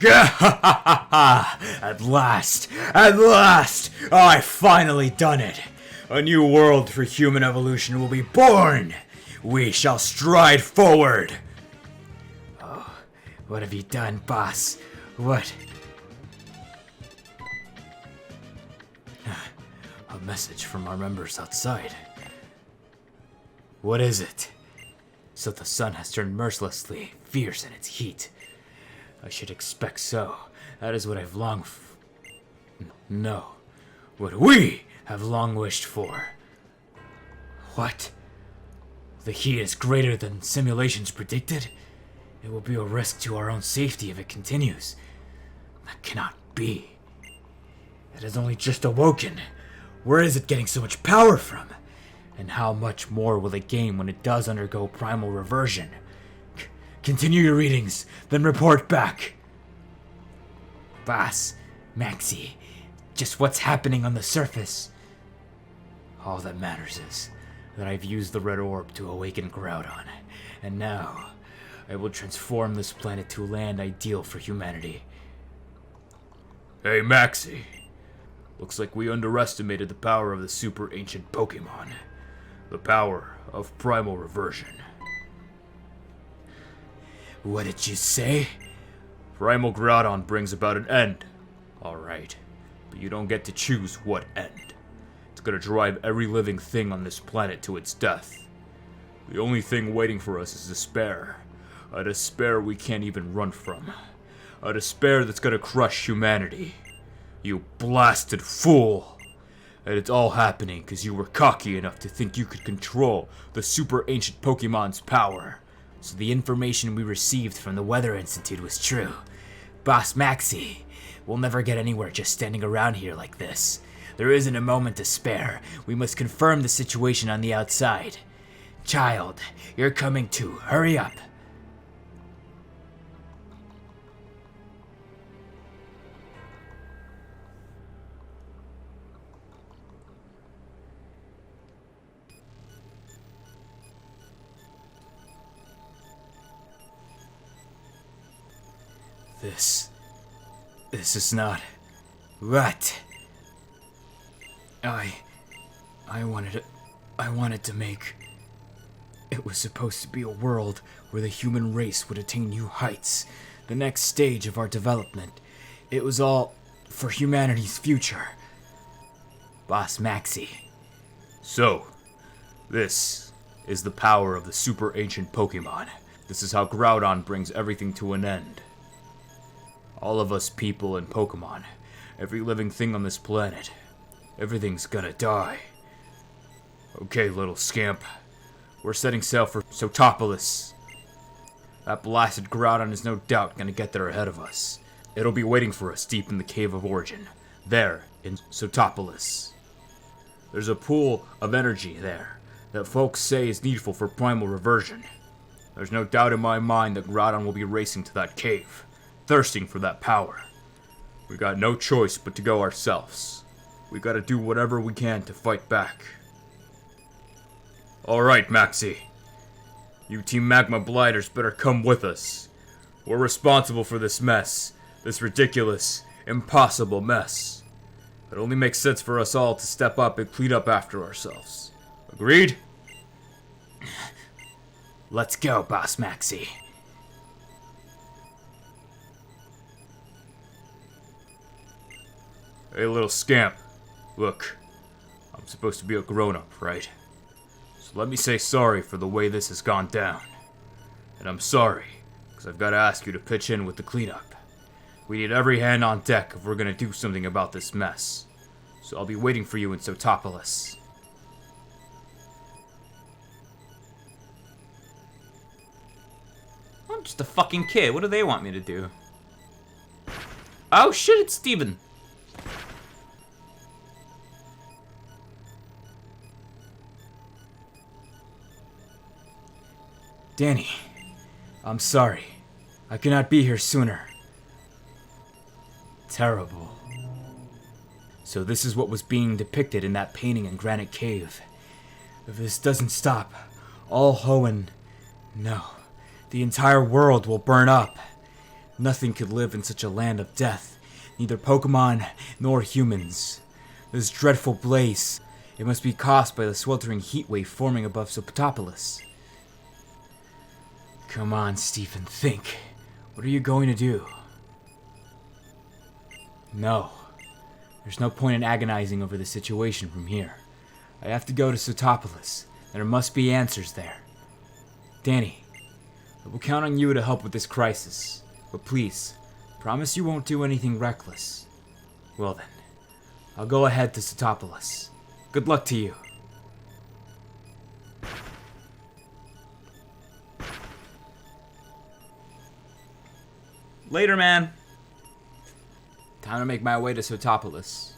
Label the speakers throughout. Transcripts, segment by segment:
Speaker 1: At last! At last! I finally done it! A new world for human evolution will be born! We shall stride forward! Oh, what have you done, boss? What? A message from our members outside. What is it? So the sun has turned mercilessly fierce in its heat. I should expect so. That is what I've longed for. No. What we have long wished for. What? The heat is greater than simulations predicted? It will be a risk to our own safety if it continues. That cannot be. It has only just awoken. Where is it getting so much power from? And how much more will it gain when it does undergo primal reversion? Continue your readings, then report back. Boss, Maxie, just what's happening on the surface? All that matters is that I've used the red orb to awaken Groudon, and now I will transform this planet to a land ideal for humanity. Hey, Maxie. Looks like we underestimated the power of the super ancient Pokémon. The power of primal reversion. What did you say? Primal Groudon brings about an end. Alright, but you don't get to choose what end. It's gonna drive every living thing on this planet to its death. The only thing waiting for us is despair. A despair we can't even run from. A despair that's gonna crush humanity. You blasted fool! And it's all happening because you were cocky enough to think you could control the super ancient Pokemon's power. So the information we received from the Weather Institute was true. Boss Maxie, we'll never get anywhere just standing around here like this. There isn't a moment to spare. We must confirm the situation on the outside. Child, you're coming too. Hurry up. This is not... What? I wanted to make... It was supposed to be a world where the human race would attain new heights, the next stage of our development. It was all for humanity's future. Boss Maxie. So, this is the power of the super ancient Pokémon. This is how Groudon brings everything to an end. All of us people and Pokémon, every living thing on this planet, everything's gonna die. Okay, little scamp. We're setting sail for Sotopolis. That blasted Groudon is no doubt gonna get there ahead of us. It'll be waiting for us deep in the Cave of Origin, there in Sotopolis. There's a pool of energy there that folks say is needful for primal reversion. There's no doubt in my mind that Groudon will be racing to that cave, thirsting for that power. We got no choice but to go ourselves. We gotta do whatever we can to fight back. Alright, Maxie. You Team Magma Blighters better come with us. We're responsible for this mess. This ridiculous, impossible mess. It only makes sense for us all to step up and clean up after ourselves. Agreed? Let's go, Boss Maxie. Hey, little scamp. Look, I'm supposed to be a grown-up, right? So let me say sorry for the way this has gone down. And I'm sorry, because I've got to ask you to pitch in with the cleanup. We need every hand on deck if we're going to do something about this mess. So I'll be waiting for you in Sotopolis.
Speaker 2: I'm just a fucking kid. What do they want me to do? Oh shit, it's Steven.
Speaker 1: Danny, I'm sorry. I could not be here sooner. Terrible. So this is what was being depicted in that painting in Granite Cave. If this doesn't stop, all Hoenn... No, the entire world will burn up. Nothing could live in such a land of death, neither Pokémon nor humans. This dreadful blaze, it must be caused by the sweltering heat wave forming above Sopotopolis. Come on, Stephen, think. What are you going to do? No. There's no point in agonizing over the situation from here. I have to go to Sotopolis. There must be answers there. Danny, I will count on you to help with this crisis. But please, promise you won't do anything reckless. Well then, I'll go ahead to Sotopolis. Good luck to you.
Speaker 2: Later, man.
Speaker 1: Time to make my way to Sotopolis.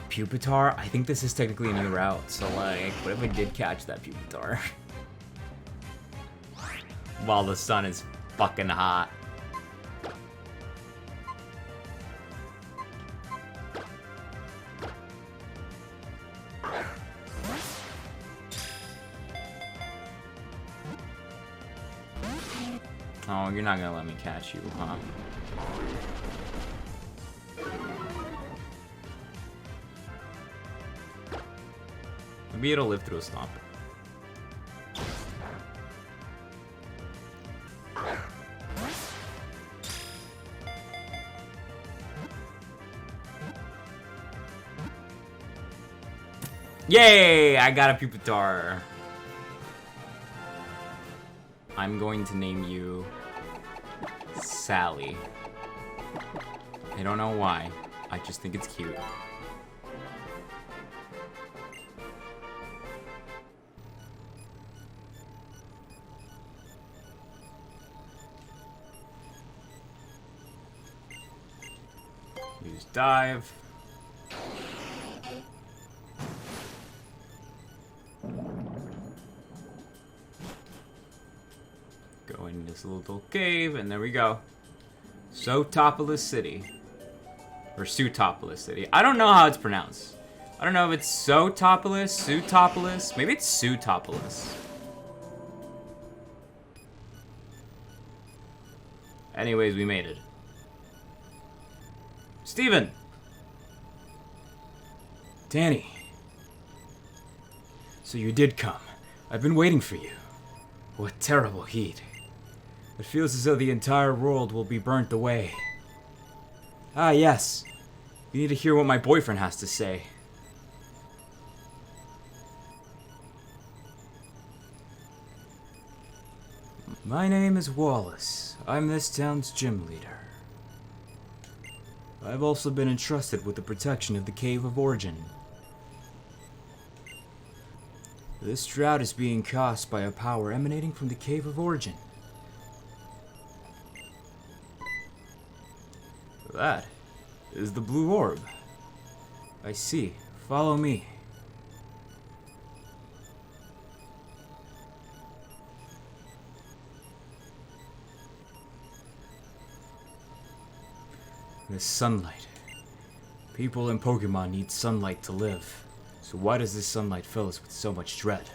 Speaker 2: Pupitar? I think this is technically a new route, so like, what if I did catch that Pupitar? While the sun is fucking hot. Oh, you're not gonna let me catch you, huh? Maybe it'll live through a stomp. Yay! I got a Pupitar. I'm going to name you Sally. I don't know why. I just think it's cute. Use dive. Go in this little cave, and there we go. Sotopolis City. Or Sutopolis City. I don't know how it's pronounced. I don't know if it's Sotopolis, Sutopolis. Maybe it's Sutopolis. Anyways, we made it. Steven!
Speaker 1: Danny. So you did come. I've been waiting for you. What terrible heat. It feels as though the entire world will be burnt away. Ah, yes. You need to hear what my boyfriend has to say. My name is Wallace. I'm this town's gym leader. I've also been entrusted with the protection of the Cave of Origin. This drought is being caused by a power emanating from the Cave of Origin. That is the blue orb. I see. Follow me. This sunlight. People in Pokémon need sunlight to live. So why does this sunlight fill us with so much dread?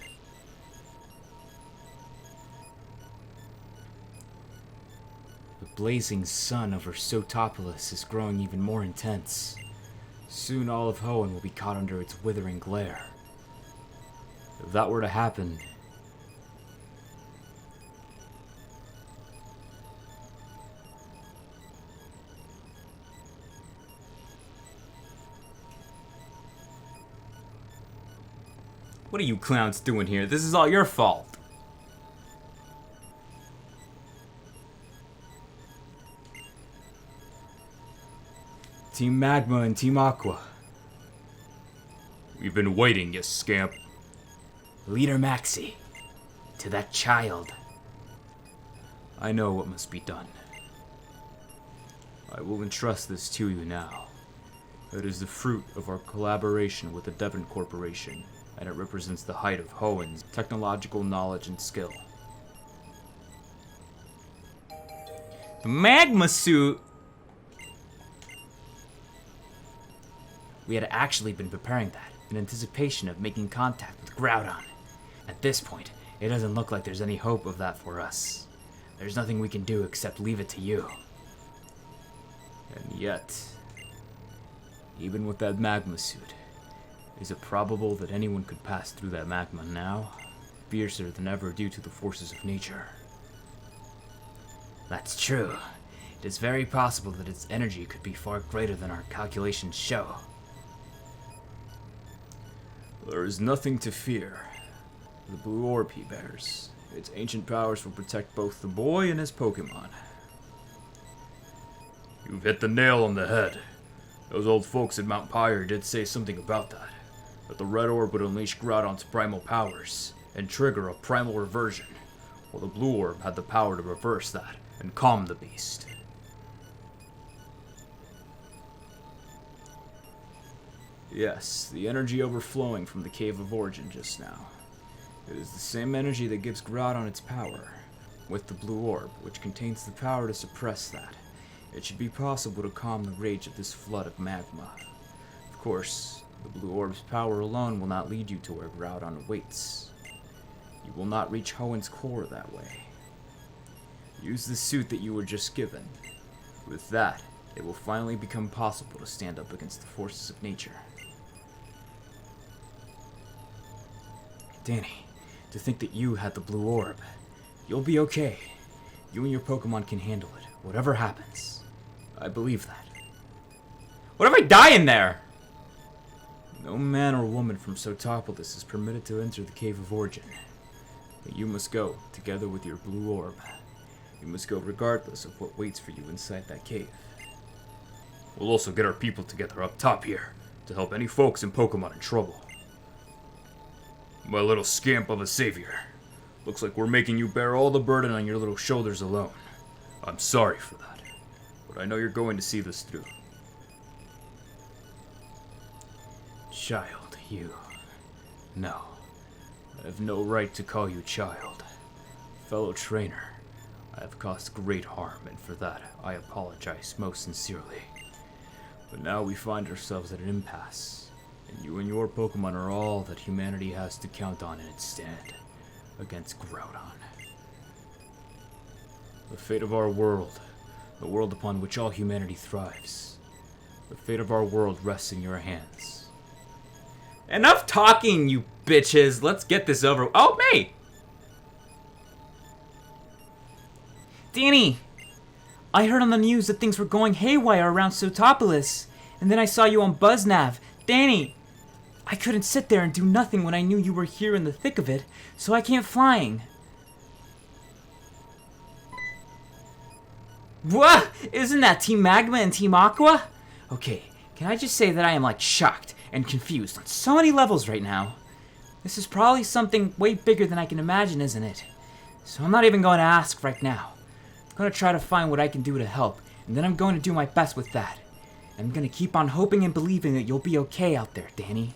Speaker 1: The blazing sun over Sotopolis is growing even more intense. Soon all of Hoenn will be caught under its withering glare. If that were to happen,
Speaker 2: What are you clowns doing here? This is all your fault.
Speaker 1: Team Magma and Team Aqua.
Speaker 2: We've been waiting, you scamp.
Speaker 1: Leader Maxi. To that child. I know what must be done. I will entrust this to you now. It is the fruit of our collaboration with the Devon Corporation, and it represents the height of Hoenn's technological knowledge and skill.
Speaker 2: The magma suit?
Speaker 1: We had actually been preparing that in anticipation of making contact with Groudon. At this point, it doesn't look like there's any hope of that for us. There's nothing we can do except leave it to you. And yet, even with that magma suit, is it probable that anyone could pass through that magma now, fiercer than ever due to the forces of nature? That's true. It is very possible that its energy could be far greater than our calculations show.
Speaker 3: There is nothing to fear. The blue orb he bears. Its ancient powers will protect both the boy and his Pokémon. You've hit the nail on the head. Those old folks at Mount Pyre did say something about that. That the red orb would unleash Groudon's primal powers and trigger a primal reversion, while the blue orb had the power to reverse that and calm the beast. Yes, the energy overflowing from the Cave of Origin just now. It is the same energy that gives Groudon its power, with the blue orb, which contains the power to suppress that. It should be possible to calm the rage of this flood of magma. Of course, the blue orb's power alone will not lead you to where Groudon awaits. You will not reach Hoenn core that way. Use the suit that you were just given. With that, it will finally become possible to stand up against the forces of nature.
Speaker 1: Danny, to think that you had the blue orb. You'll be okay. You and your Pokemon can handle it, whatever happens. I believe that.
Speaker 2: What if I die in there?
Speaker 3: No man or woman from Sotopolis is permitted to enter the Cave of Origin. But you must go, together with your blue orb. You must go regardless of what waits for you inside that cave. We'll also get our people together up top here, to help any folks and Pokemon in trouble. My little scamp of a savior. Looks like we're making you bear all the burden on your little shoulders alone. I'm sorry for that, but I know you're going to see this through.
Speaker 1: Child, you.
Speaker 3: No, I have no right to call you child. Fellow trainer, I have caused great harm, and for that, I apologize most sincerely. But now we find ourselves at an impasse, and you and your Pokemon are all that humanity has to count on in its stand against Groudon. The fate of our world, the world upon which all humanity thrives, the fate of our world rests in your hands.
Speaker 2: Enough talking, you bitches. Let's get this over. Oh, me!
Speaker 4: Danny, I heard on the news that things were going haywire around Sotopolis, and then I saw you on BuzzNav. Danny, I couldn't sit there and do nothing when I knew you were here in the thick of it, so I came flying. What? Isn't that Team Magma and Team Aqua? Okay, can I just say that I am like shocked and confused on so many levels right now. This is probably something way bigger than I can imagine, isn't it? So I'm not even going to ask right now. I'm going to try to find what I can do to help, and then I'm going to do my best with that. I'm going to keep on hoping and believing that you'll be okay out there, Danny.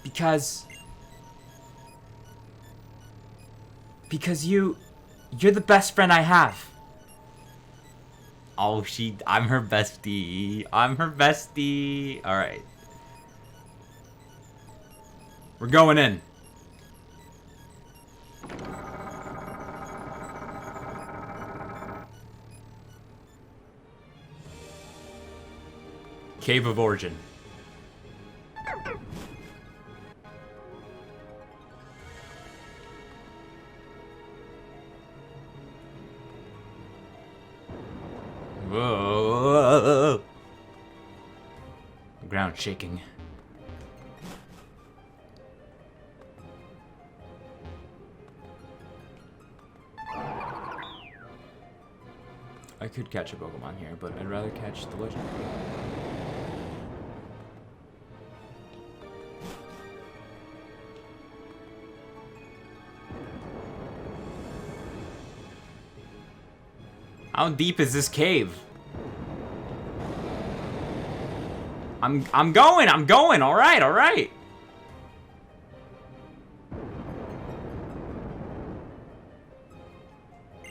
Speaker 4: Because you're the best friend I have.
Speaker 2: Oh, I'm her bestie. I'm her bestie. All right. We're going in. Cave of Origin. Whoa. The ground shaking.
Speaker 3: I could catch a Pokemon here, but I'd rather catch the legendary.
Speaker 2: How deep is this cave? I'm going, all right.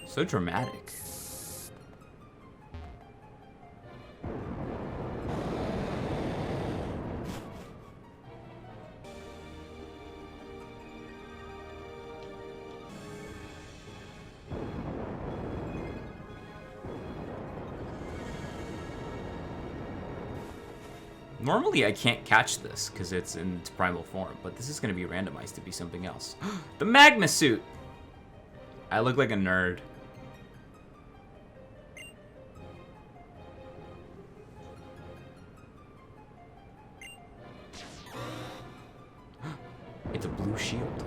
Speaker 2: So dramatic. Normally I can't catch this because it's in its primal form, but this is going to be randomized to be something else. The magma suit! I look like a nerd. It's a blue shield.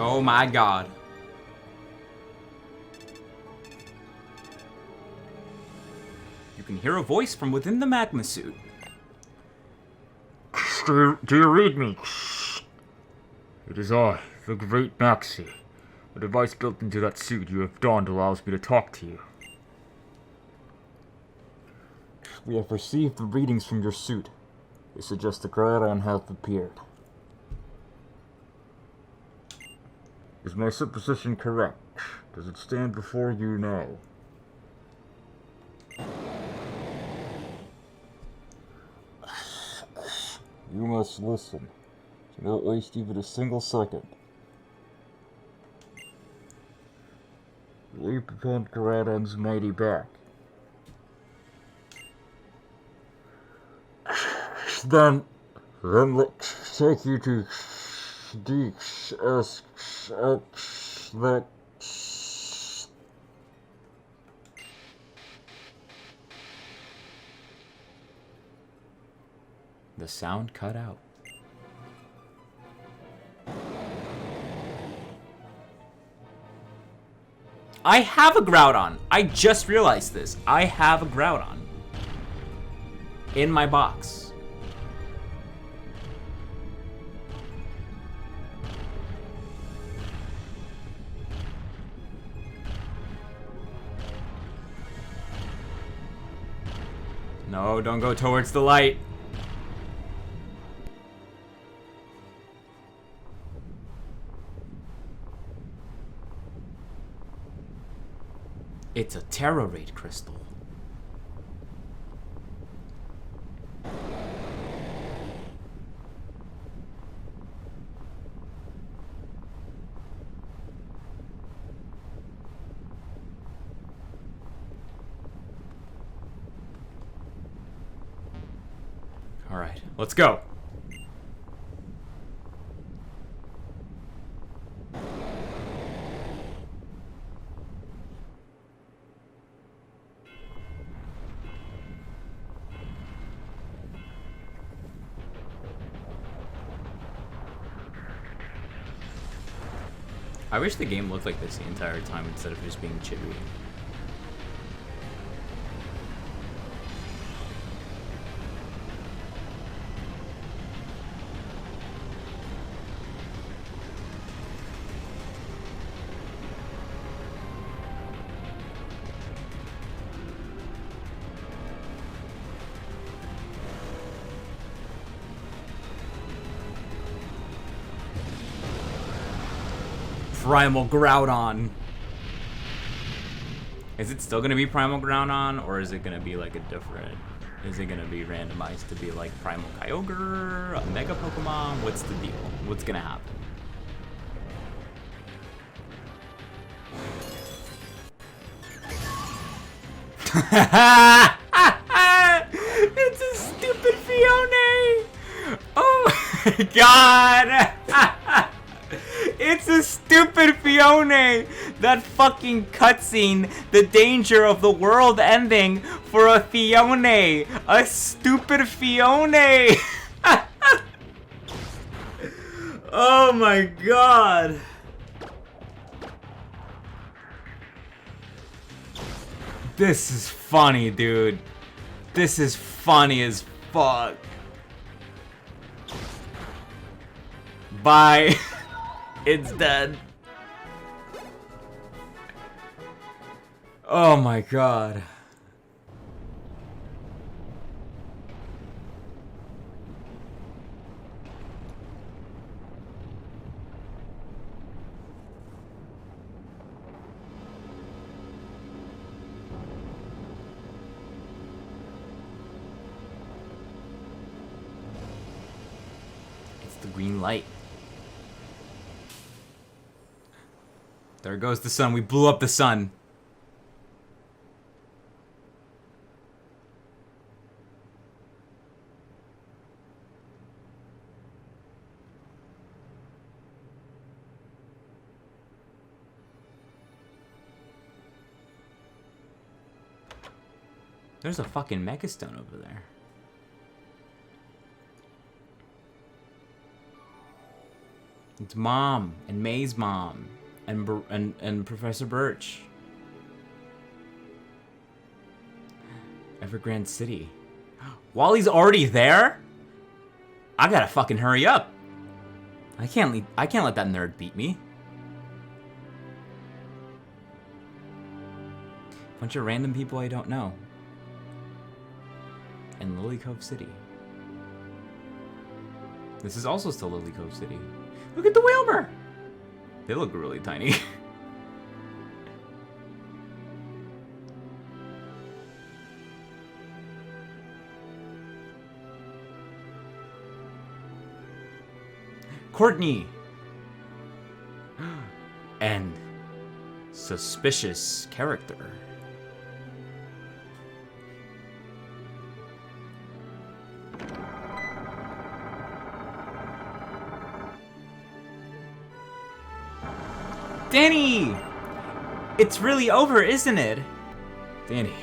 Speaker 2: Oh my god. You can hear a voice from within the magma suit.
Speaker 5: Do you read me? It is I, the Great Maxi. The device built into that suit you have donned allows me to talk to you. We have received the readings from your suit. They suggest the groudon has appeared. Is my supposition correct? Does it stand before you now? You must listen. Do not waste even a single second. Leap upon Groudon's mighty back. Then let's take you to that.
Speaker 2: The sound cut out. I have a Groudon. I just realized this. I have a Groudon in my box. No, don't go towards the light. It's a Terra Raid crystal. All right, let's go. I wish the game looked like this the entire time instead of just being chibi. Primal Groudon. Is it still gonna be Primal Groudon, or is it gonna be like a different? Is it gonna be randomized to be like Primal Kyogre, a Mega Pokemon? What's the deal? What's gonna happen? It's a stupid Fione! Oh my god! It's a stupid Fione! That fucking cutscene, the danger of the world ending for a Fione! A stupid Fione! Oh my god! This is funny, dude. This is funny as fuck. Bye. It's dead. Oh my god. It's the green light. There goes the sun. We blew up the sun. There's a fucking megastone over there. It's Mom and May's mom and Professor Birch. Evergrande City. Wally's already there? I gotta fucking hurry up. I can't let that nerd beat me. Bunch of random people I don't know. And Lily Cove City. This is also still Lily Cove City. Look at the Wilbur! They look really tiny. Courtney! And suspicious character. Danny! It's really over, isn't it?
Speaker 3: Danny,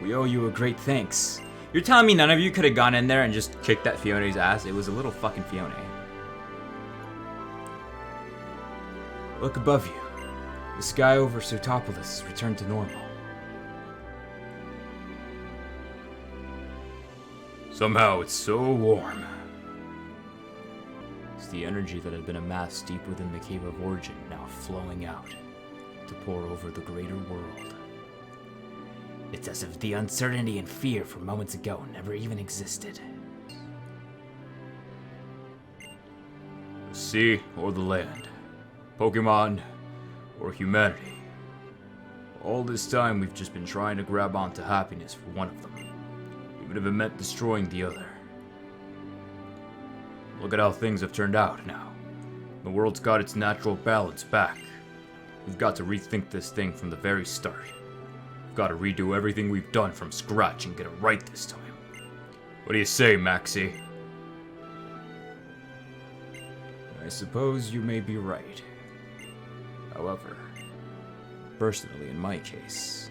Speaker 3: we owe you a great thanks.
Speaker 2: You're telling me none of you could have gone in there and just kicked that Fione's ass? It was a little fucking Fione.
Speaker 3: Look above you. The sky over Sootopolis has returned to normal.
Speaker 5: Somehow it's so warm.
Speaker 3: It's the energy that had been amassed deep within the Cave of Origin now flowing out to pour over the greater world.
Speaker 4: It's as if the uncertainty and fear from moments ago never even existed.
Speaker 5: The sea or the land. Pokemon or humanity. All this time we've just been trying to grab onto happiness for one of them, even if it meant destroying the other. Look at how things have turned out now. The world's got its natural balance back. We've got to rethink this thing from the very start. We've got to redo everything we've done from scratch and get it right this time. What do you say, Maxie?
Speaker 3: I suppose you may be right. However, personally in my case,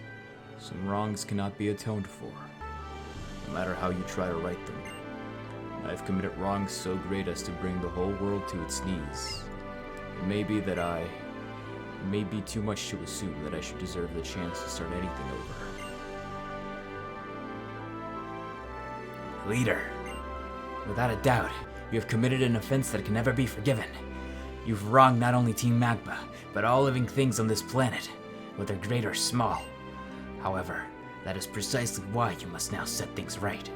Speaker 3: some wrongs cannot be atoned for, no matter how you try to right them. I've committed wrongs so great as to bring the whole world to its knees. It may be that it may be too much to assume that I should deserve the chance to start anything over.
Speaker 4: Leader, without a doubt, you have committed an offense that can never be forgiven. You've wronged not only Team Magma, but all living things on this planet, whether great or small. However, that is precisely why you must now set things right.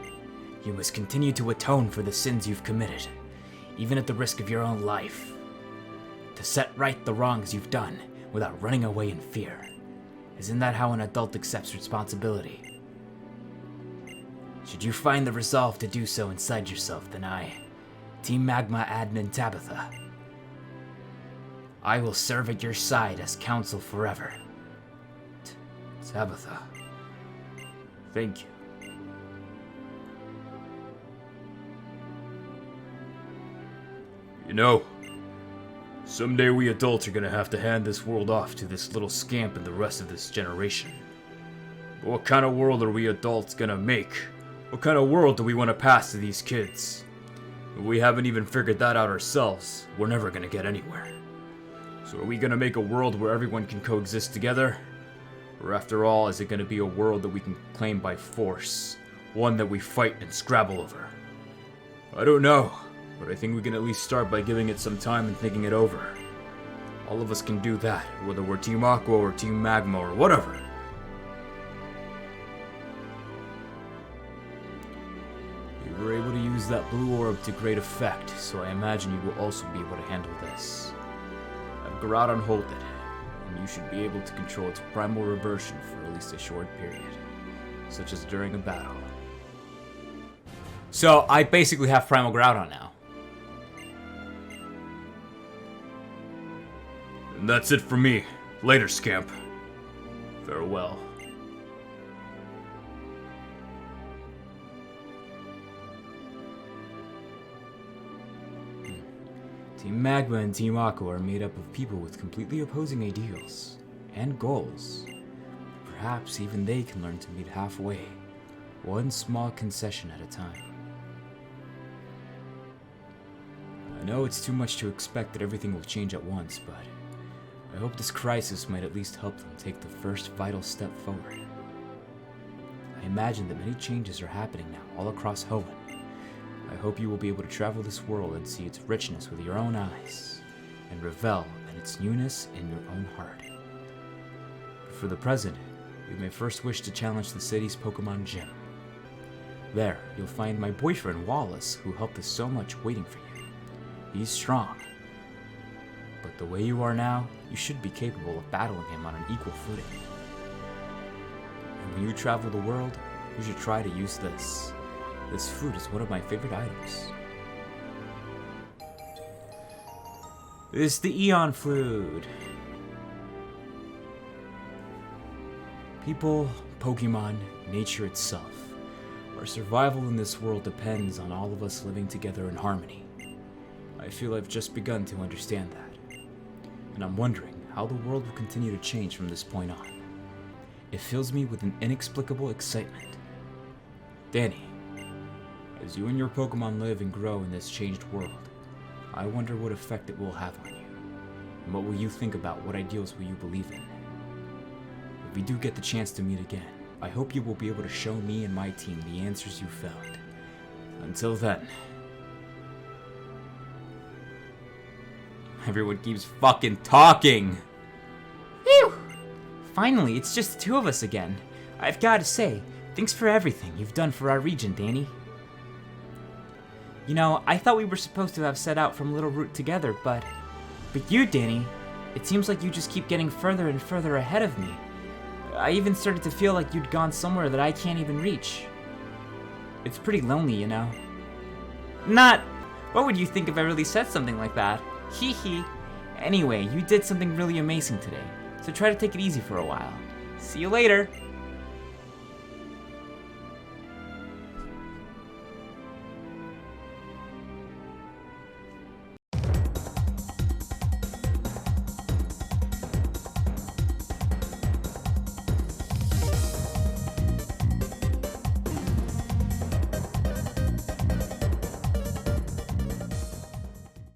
Speaker 4: You must continue to atone for the sins you've committed, even at the risk of your own life. To set right the wrongs you've done without running away in fear. Isn't that how an adult accepts responsibility? Should you find the resolve to do so inside yourself, then Team Magma Admin Tabitha, I will serve at your side as counsel forever.
Speaker 3: Tabitha, thank you.
Speaker 5: You know, someday we adults are gonna have to hand this world off to this little scamp and the rest of this generation. But what kind of world are we adults gonna make? What kind of world do we want to pass to these kids? If we haven't even figured that out ourselves, we're never gonna get anywhere. So are we gonna make a world where everyone can coexist together? Or after all, is it gonna be a world that we can claim by force? One that we fight and scrabble over? I don't know. But I think we can at least start by giving it some time and thinking it over. All of us can do that, whether we're Team Aqua or Team Magma or whatever.
Speaker 3: You were able to use that blue orb to great effect, so I imagine you will also be able to handle this. Have Groudon hold it, and you should be able to control its primal reversion for at least a short period, such as during a battle.
Speaker 2: So I basically have Primal Groudon now.
Speaker 5: And that's it for me. Later, scamp. Farewell.
Speaker 1: Team Magma and Team Aqua are made up of people with completely opposing ideals and goals. Perhaps even they can learn to meet halfway, one small concession at a time. I know it's too much to expect that everything will change at once, but I hope this crisis might at least help them take the first vital step forward. I imagine that many changes are happening now all across Hoenn. I hope you will be able to travel this world and see its richness with your own eyes, and revel in its newness in your own heart. But for the present, you may first wish to challenge the city's Pokémon gym. There, you'll find my boyfriend Wallace, who helped us so much, waiting for you. He's strong, but the way you are now, you should be capable of battling him on an equal footing. And when you travel the world, you should try to use this. This fruit is one of my favorite items. This is the Eon Flute. People, Pokemon, nature itself. Our survival in this world depends on all of us living together in harmony. I feel I've just begun to understand that. And I'm wondering how the world will continue to change from this point on. It fills me with an inexplicable excitement. Danny, as you and your Pokemon live and grow in this changed world, I wonder what effect it will have on you. And what will you think about? What ideals will you believe in? If we do get the chance to meet again, I hope you will be able to show me and my team the answers you found. Until then...
Speaker 2: Everyone keeps fucking talking.
Speaker 4: Phew! Finally, it's just the two of us again. I've got to say, thanks for everything you've done for our region, Danny. You know, I thought we were supposed to have set out from Little Root together, but you, Danny, it seems like you just keep getting further and further ahead of me. I even started to feel like you'd gone somewhere that I can't even reach. It's pretty lonely, you know. What would you think if I really said something like that? Hee hee. Anyway, you did something really amazing today, so try to take it easy for a while. See you later.